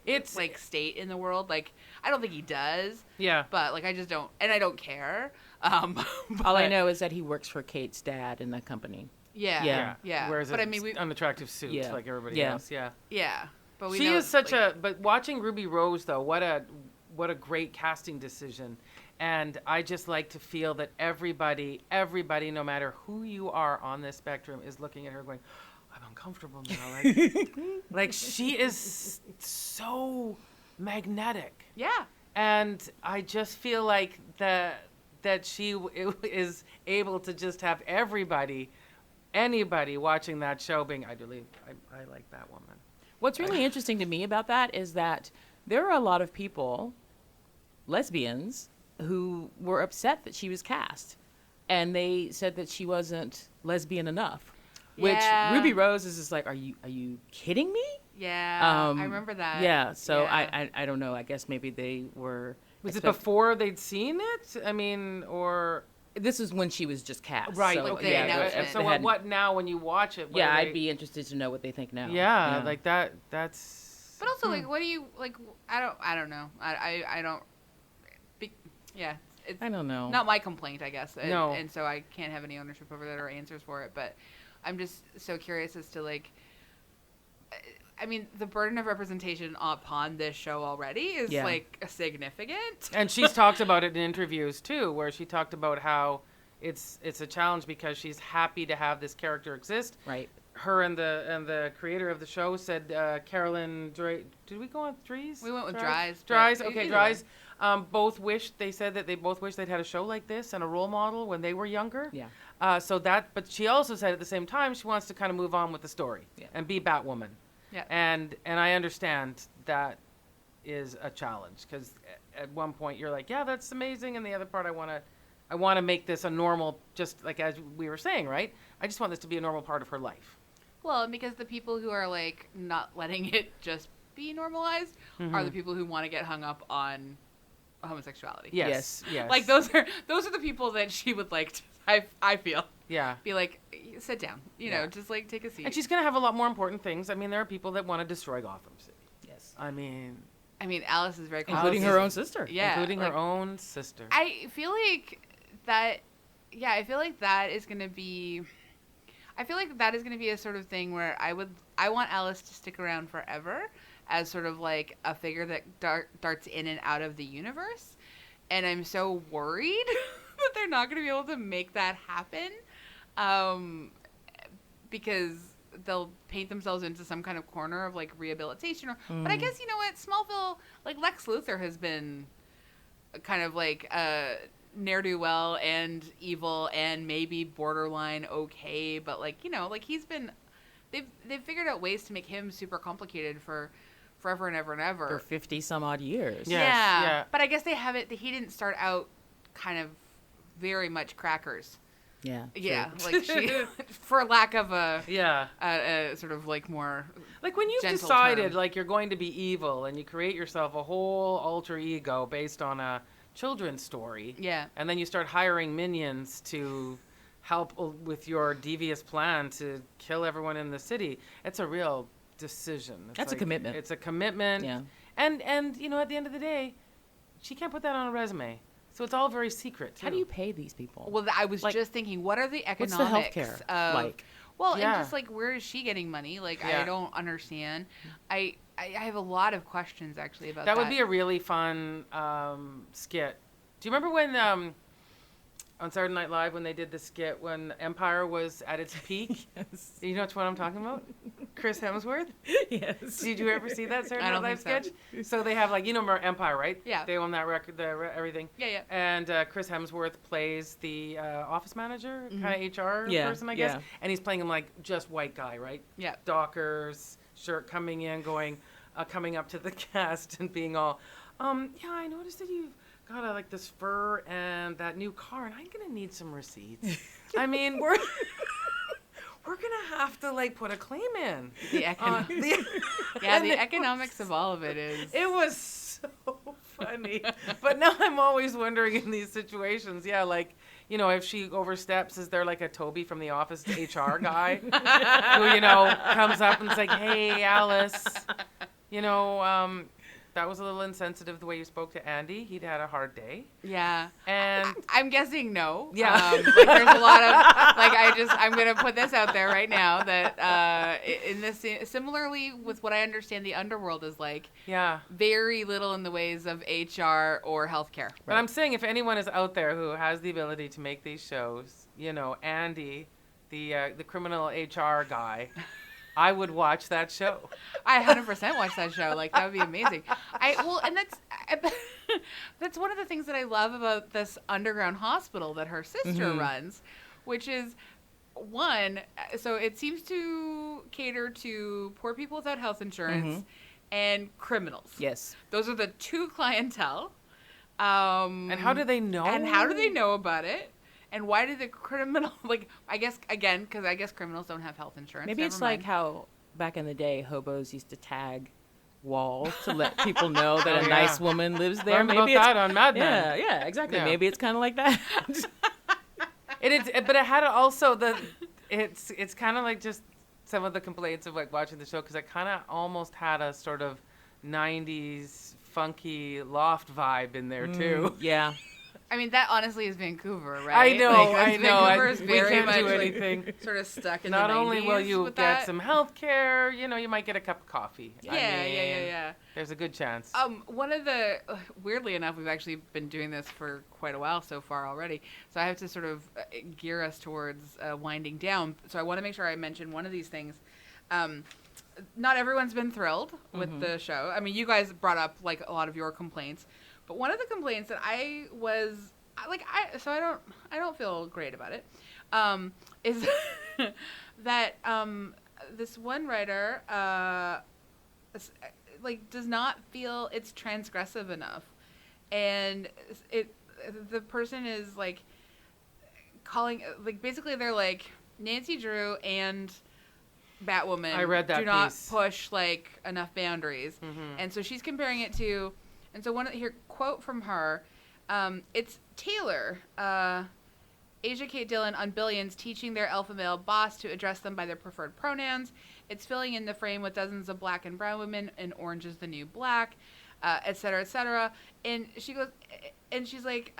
It's like state in the world. Like I don't think he does. Yeah. But like I just don't, and I don't care. All I know is that he works for Kate's dad in the company. Yeah. Wears But a I mean, unattractive suit Yeah. like everybody Yeah. else. Yeah. yeah. But we She know, is such like, but watching Ruby Rose though, what a great casting decision. And I just like to feel that everybody, no matter who you are on this spectrum, is looking at her going, I'm uncomfortable now. Like she is so magnetic. Yeah. And I just feel like that she is able to just have anybody watching that show being, I like Batwoman. What's really interesting to me about that is that there are a lot of people, lesbians, who were upset that she was cast. And they said that she wasn't lesbian enough. Which Yeah. Ruby Rose is just like, are you kidding me? Yeah. I remember that. Yeah, so Yeah. I don't know. I guess maybe they were... Was it before they'd seen it? I mean, or... This is when she was just cast. Right. So, Like the yeah, announcement. So they hadn't- what now when you watch it? Yeah, I'd be interested to know what they think now. Yeah, like that's... But also, like, what do you, like, I don't know. I don't, yeah. It's I don't know. not my complaint, I guess. No. And so I can't have any ownership over that or answers for it. But I'm just so curious as to, like, I mean, the burden of representation upon this show already is, Yeah. like, significant. And she's talked about it in interviews too, where she talked about how it's a challenge because she's happy to have this character exist. Right. Her and the creator of the show said Carolyn Dries. Did we go on Dries? We went with Dries. Dries. but Okay, either Dries. way. They said that they both wished they'd had a show like this and a role model when they were younger. Yeah. But she also said at the same time she wants to kind of move on with the story and be Batwoman. Yeah. And I understand that is a challenge because at one point you're like, yeah, that's amazing, and the other part I want to make this a normal, just like as we were saying, right? I just want this to be a normal part of her life. Well, and because the people who are, like, not letting it just be normalized are the people who want to get hung up on homosexuality. Yes. Like, those are the people that she would like to, I feel, Yeah. be like, sit down, you know, just, like, take a seat. And she's going to have a lot more important things. I mean, there are people that want to destroy Gotham City. Yes. I mean, Alice is very Including her own sister. Yeah. including like, her own sister. I feel like that is going to be... I feel like that is going to be a sort of thing where I want Alice to stick around forever as sort of like a figure that darts in and out of the universe. And I'm so worried that they're not going to be able to make that happen because they'll paint themselves into some kind of corner of like rehabilitation. But I guess, you know what, Smallville, like Lex Luthor has been kind of like ne'er-do-well and evil and maybe borderline okay, but like, you know, like they've figured out ways to make him super complicated for forever and ever and ever. For 50 some odd years. Yeah. Yeah. But I guess he didn't start out kind of very much crackers. Yeah. Yeah. Like she, for lack of a sort of like more Like when you've gentle decided term. like you're going to be evil and you create yourself a whole alter ego based on a children's story. Yeah. And then you start hiring minions to help with your devious plan to kill everyone in the city. It's a real decision. That's a commitment. It's a commitment. Yeah. And you know, at the end of the day, she can't put that on a resume. So it's all very secret, too. How do you pay these people? Well, I was Like, just thinking, what are the what's economics the healthcare of like? Well, Yeah. and just like where is she getting money? Like Yeah. I don't understand. I have a lot of questions actually about That would be a really fun skit. Do you remember when on Saturday Night Live when they did the skit when Empire was at its peak? Yes. You know which one I'm talking about? Chris Hemsworth? Yes. Did you ever see that Saturday I Night don't Live think sketch? So they have like, you know Empire, right? Yeah. They own that record, everything. Yeah. And Chris Hemsworth plays the office manager, kind of HR Yeah, person, I guess. yeah. And he's playing him like just white guy, right? Yeah. Dockers, shirt coming in, going, coming up to the cast and being all, yeah, I noticed that you've got like this fur and that new car, and I'm gonna need some receipts. I mean, we're gonna have to like put a claim in. The economics of all of it is. It was so funny. But now I'm always wondering in these situations, like, you know, if she oversteps, is there like a Toby from The Office HR guy who, you know, comes up and is like, hey, Alice, you know, that was a little insensitive the way you spoke to Andy. He'd had a hard day. Yeah. And I'm guessing no. Yeah. Like there's a lot of, like, I'm going to put this out there right now that in this, similarly with what I understand the underworld is like, very little in the ways of HR or healthcare. But I'm saying if anyone is out there who has the ability to make these shows, you know, Andy, the criminal HR guy, I would watch that show. I 100% watch that show. Like, that would be amazing. And that's one of the things that I love about this underground hospital that her sister runs, which is, one, so it seems to cater to poor people without health insurance and criminals. Yes. Those are the two clientele. And how do they know? And how do they know about it? And why do the criminal, like, I guess, again, because I guess criminals don't have health insurance. Maybe it's like how back in the day, hobos used to tag walls to let people know that a nice woman lives there. Learned Maybe about that on Mad Men. Yeah, exactly. Yeah. Maybe it's kind of like that. It is, but it had also it's kind of like just some of the complaints of like watching the show, because it kind of almost had a sort of 90s funky loft vibe in there too. Yeah. I mean, that honestly is Vancouver, right? I know. Vancouver is We very can't much do anything. like, sort of stuck in Not the 90s only will you with get that. some health care, you know, you might get a cup of coffee. Yeah. There's a good chance. One of the, weirdly enough, we've actually been doing this for quite a while so far already, so I have to sort of gear us towards winding down. So I want to make sure I mention one of these things. Not everyone's been thrilled with the show. I mean, you guys brought up like a lot of your complaints, but one of the complaints that I don't feel great about it, is that this one writer like does not feel it's transgressive enough, and the person is like calling, like, basically they're like, Nancy Drew and Batwoman I read that do not piece. push like enough boundaries, and so she's comparing it to, and so here quote from her. It's Taylor, Asia Kate Dillon on Billions teaching their alpha male boss to address them by their preferred pronouns. It's filling in the frame with dozens of black and brown women, and Orange is the New Black, et cetera, et cetera. And she goes, and she's like,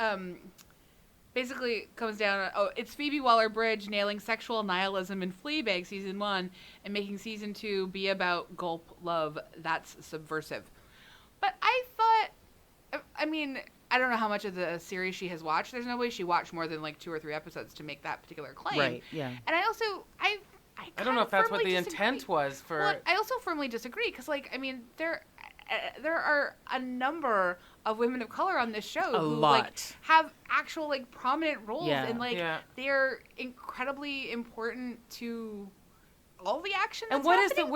basically comes down, it's Phoebe Waller-Bridge nailing sexual nihilism in Fleabag season 1 and making season 2 be about gulp love. That's subversive. But I thought, I mean, I don't know how much of the series she has watched. There's no way she watched more than like 2 or 3 episodes to make that particular claim. Right, yeah. And I also, I don't know if that's what the intent was for. Well, I also firmly disagree, because, like, I mean, there are a number of women of color on this show who like have actual like prominent roles, and like they're incredibly important to all the action that's and what happening. Is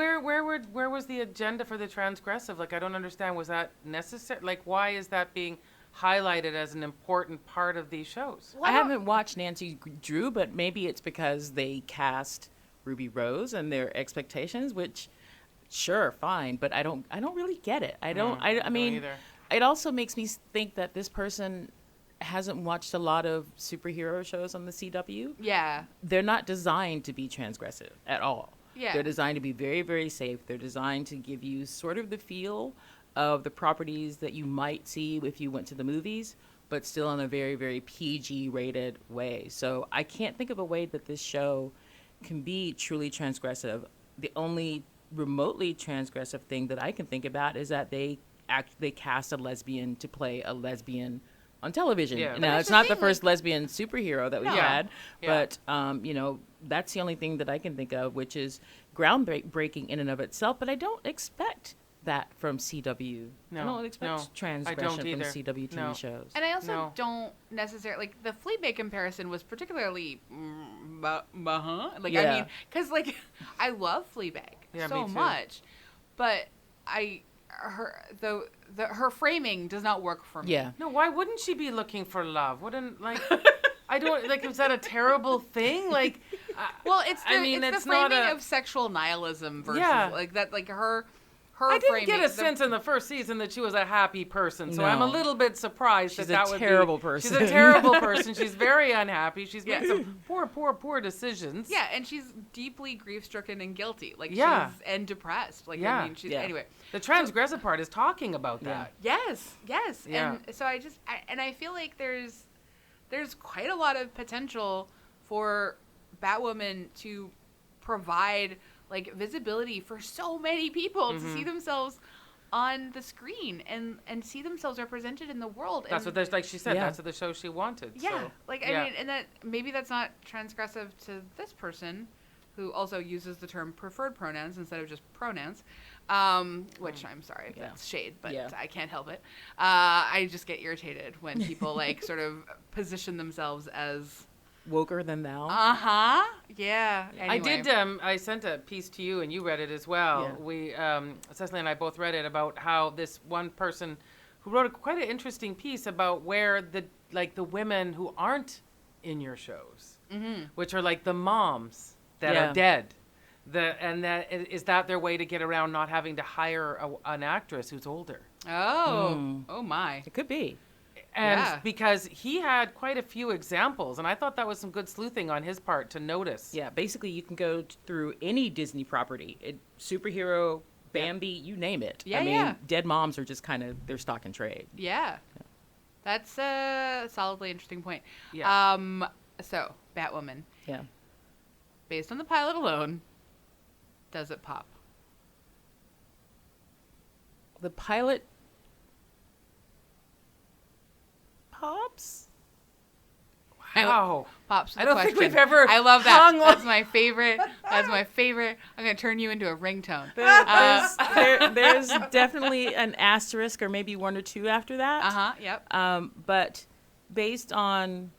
where was the agenda for the transgressive? Like, I don't understand. Was that necessary? Like, why is that being highlighted as an important part of these shows? I haven't watched Nancy Drew, but maybe it's because they cast Ruby Rose and their expectations, which sure, fine, but I don't really get it. I mean, either. It also makes me think that this person hasn't watched a lot of superhero shows on the CW. Yeah. They're not designed to be transgressive at all. Yeah. They're designed to be very, very safe. They're designed to give you sort of the feel of the properties that you might see if you went to the movies, but still in a very, very PG rated way. So I can't think of a way that this show can be truly transgressive. The only remotely transgressive thing that I can think about is that they cast a lesbian to play a lesbian on television. Yeah. Now, it's not the first lesbian superhero that we've had, but you know, that's the only thing that I can think of, which is groundbreaking in and of itself. But I don't expect that from CW. No, I don't expect transgression from CW TV shows. And I also don't necessarily, like, the Fleabag comparison was particularly, I mean, because, like, I love Fleabag so much, but her framing does not work for me. Yeah. No, why wouldn't she be looking for love? Wouldn't, like, I don't like. Is that a terrible thing? Like, well, it's the, I mean, it's it's the framing not of sexual nihilism versus Yeah. like that, like her. I didn't framing, get a sense in the first season that she was a happy person, so No. I'm a little bit surprised She's that a would terrible be. person. She's a terrible person. She's very unhappy. She's made some poor decisions. Yeah, and she's deeply grief-stricken and guilty. Like, Yeah. and depressed. Like, Yeah. I mean, she's, anyway. The transgressive part is talking about that. Yes. Yeah. And so I feel like there's quite a lot of potential for Batwoman to provide, like, visibility for so many people to see themselves on the screen and see themselves represented in the world. That's and, what, like she said, that's what the show she wanted. Yeah, so, like, I mean, and that maybe that's not transgressive to this person, who also uses the term preferred pronouns instead of just pronouns, which I'm sorry if that's shade, but I can't help it. I just get irritated when people like sort of position themselves as Woker than thou. Yeah. Anyway. I did. I sent a piece to you, and you read it as well. Yeah. We, Cecily and I both read it about how this one person who wrote quite an interesting piece about where the women who aren't in your shows, which are like the moms that are dead, is that their way to get around not having to hire an actress who's older? Oh my! It could be. And because he had quite a few examples, and I thought that was some good sleuthing on his part to notice. Yeah, basically you can go through any Disney property, superhero, Bambi, you name it. Yeah, I mean, dead moms are just kind of their stock in trade. Yeah. That's a solidly interesting point. Yeah. So, Batwoman. Yeah. Based on the pilot alone, does it pop? The pilot pops? Wow. Pops. I don't think we've ever I love that. hung That's my favorite. That's my favorite. I'm going to turn you into a ringtone. There's definitely an asterisk or maybe one or two after that. Yep. But based on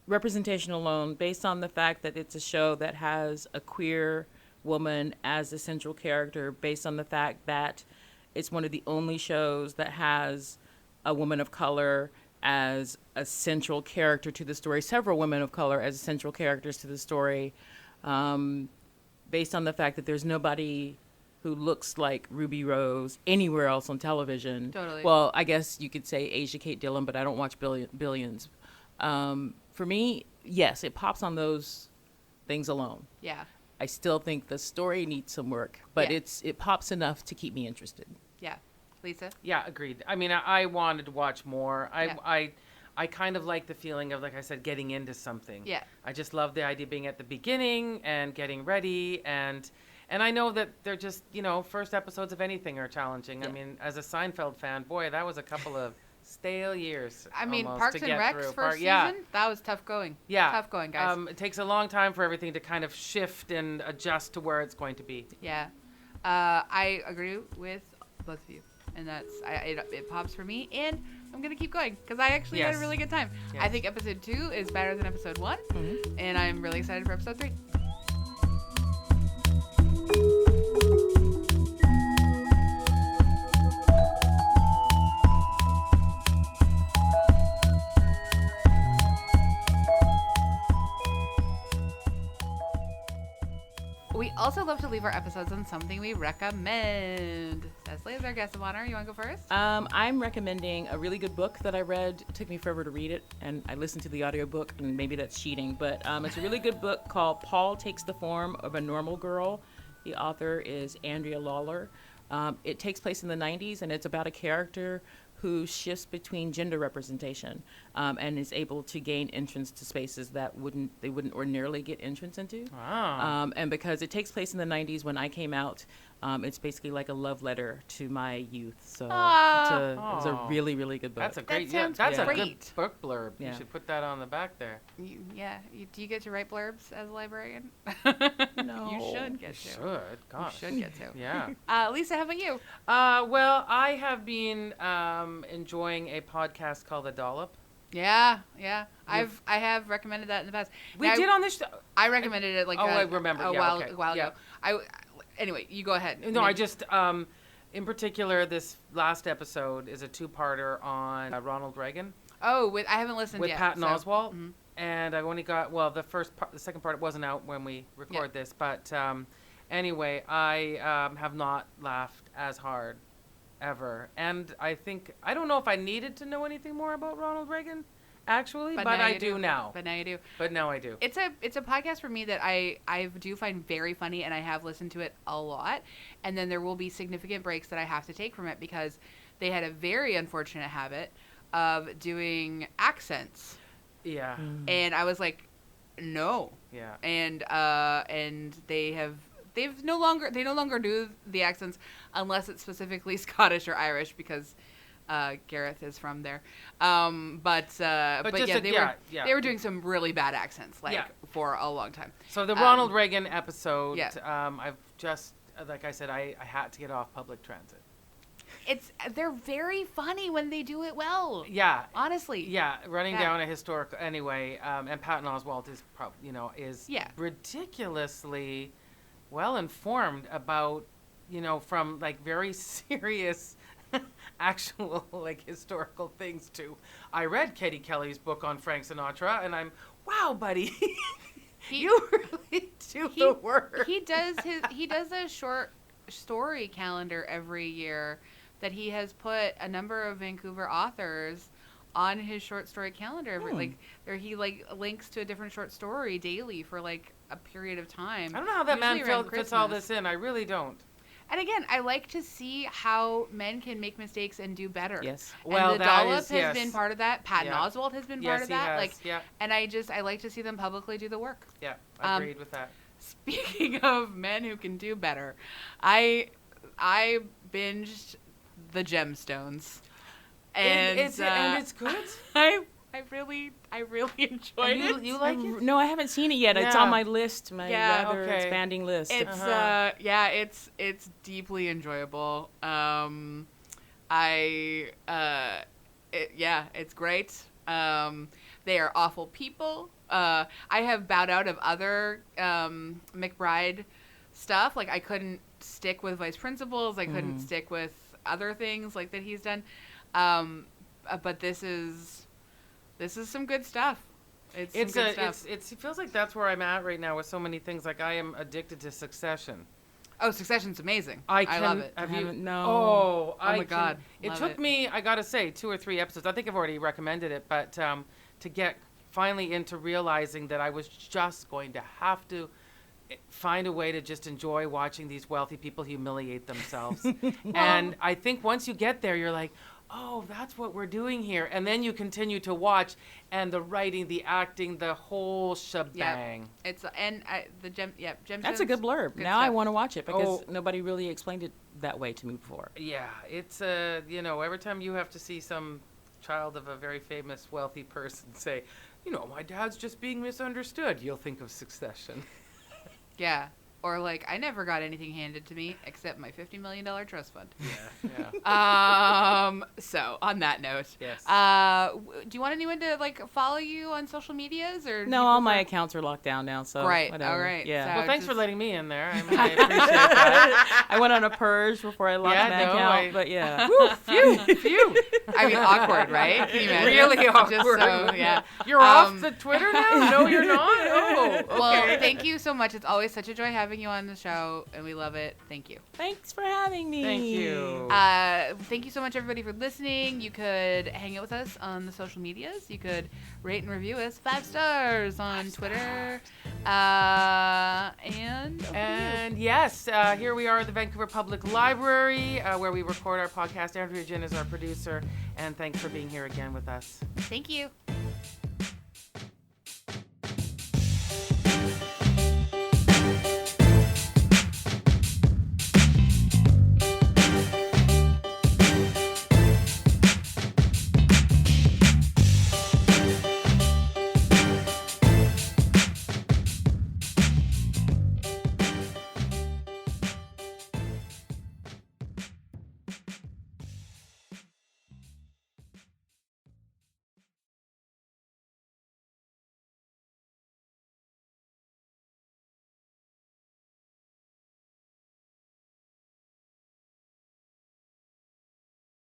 representation alone, based on the fact that it's a show that has a queer woman as the central character, based on the fact that it's one of the only shows that has a woman of color as a central character to the story, several women of color as central characters to the story, based on the fact that there's nobody who looks like Ruby Rose anywhere else on television. Totally. Well, I guess you could say Asia Kate Dillon, but I don't watch Billions. For me, yes, it pops on those things alone. Yeah. I still think the story needs some work, but it pops enough to keep me interested. Yeah. Lisa? Yeah, agreed. I mean, I wanted to watch more. I kind of like the feeling of, like I said, getting into something. Yeah. I just love the idea of being at the beginning and getting ready. And I know that they're just, first episodes of anything are challenging. Yeah. I mean, as a Seinfeld fan, boy, that was a couple of stale years. I mean, almost Parks to and get Rec's through. first season, that was tough going. Yeah. Tough going, guys. It takes a long time for everything to kind of shift and adjust to where it's going to be. Yeah. I agree with both of you. And it pops for me, and I'm going to keep going because I actually had a really good time. Yes. I think episode 2 is better than episode 1, and I'm really excited for episode 3. We also love to leave our episodes on something we recommend. Cecily is our guest of honor. You want to go first? I'm recommending a really good book that I read. It took me forever to read it, and I listened to the audiobook, and maybe that's cheating, but it's a really good book called Paul Takes the Form of a Normal Girl. The author is Andrea Warner. It takes place in the 90s, and it's about a character who shifts between gender representation and is able to gain entrance to spaces that they wouldn't ordinarily get entrance into. Wow. And because it takes place in the 90s when I came out, it's basically like a love letter to my youth. So it's a really, really good book. That's a great, sounds that's a great. good book blurb. Yeah. You should put that on the back there. Do you get to write blurbs as a librarian? No. You should get to. Should. Gosh. You should get to. Yeah. Lisa, how about you? Well, I have been enjoying a podcast called The Dollop. Yeah. I have recommended that in the past. We did on this show. I recommended it I remember. a Yeah, while okay. ago. Anyway, you go ahead. No, I just In particular, this last episode is a two-parter on Ronald Reagan. Oh, I haven't listened with yet. Patton Oswalt. Mm-hmm. And I only got, the second part wasn't out when we record this. But anyway, I have not laughed as hard ever. And I don't know if I needed to know anything more about Ronald Reagan, actually, but I do now. But now you do. But now I do. It's a podcast for me that I do find very funny, and I have listened to it a lot. And then there will be significant breaks that I have to take from it because they had a very unfortunate habit of doing accents. Yeah. Mm-hmm. And I was like, no. Yeah. And they no longer do the accents unless it's specifically Scottish or Irish because Gareth is from there. But yeah, they were doing some really bad accents for a long time. So the Ronald Reagan episode, yeah. I've just, like I said, I had to get off public transit. They're very funny when they do it well. Yeah. Honestly. Yeah, running down a historical anyway, and Patton Oswalt is ridiculously well informed about, from like very serious actual like historical things to I read Katie Kelly's book on Frank Sinatra and I'm wow, buddy. You really do the work. He does a short story calendar every year that he has put a number of Vancouver authors on his short story calendar. He links to a different short story daily for like a period of time. I don't know how that man fits all this in. I really don't. And again, I like to see how men can make mistakes and do better. Yes. Well, the Dollop has been part of that. Patton Oswalt has been part of that. And I like to see them publicly do the work. Yeah, I agreed with that. Speaking of men who can do better, I binged The Gemstones, and it's good. I really enjoyed it. You like it? No, I haven't seen it yet. Yeah. It's on my list, expanding list. It's it's deeply enjoyable. It's great. They are awful people. I have bowed out of other McBride stuff. Like I couldn't stick with Vice Principals. I couldn't stick with other things like that he's done. But this is some good stuff. It feels like that's where I'm at right now with so many things. Like I am addicted to Succession. Oh, Succession's amazing. I love it. No. Oh my God. It took me, I got to say, 2 or 3 episodes. I think I've already recommended it, but to get finally into realizing that I was just going to have to find a way to just enjoy watching these wealthy people humiliate themselves. And I think once you get there, you're like, oh, that's what we're doing here. And then you continue to watch, and the writing, the acting, the whole shebang. Gemstones. That's a good blurb. Now I want to watch it because nobody really explained it that way to me before. Yeah, it's every time you have to see some child of a very famous wealthy person say, my dad's just being misunderstood, you'll think of Succession. Yeah. Or like, I never got anything handed to me except my $50 million trust fund. Yeah. So on that note, yes. Do you want anyone to like follow you on social medias or? No, all my accounts are locked down now. So right. Whatever. All right. Yeah. So well, thanks for letting me in there. I appreciate that. I went on a purge before I locked my account, but yeah. Woo, phew. I mean, awkward, right? Can you imagine? Really awkward. Just so, yeah. You're off the Twitter now? No, you're not. Oh. Okay. Well, thank you so much. It's always such a joy having you on the show, and we love it. Thank you. Thanks for having me. Thank you. Thank you so much, everybody, for listening. You could hang out with us on the social medias. You could rate and review us 5 stars on Twitter. And yes, here we are at the Vancouver Public Library, where we record our podcast. Andrea Gin is our producer, and thanks for being here again with us. Thank you.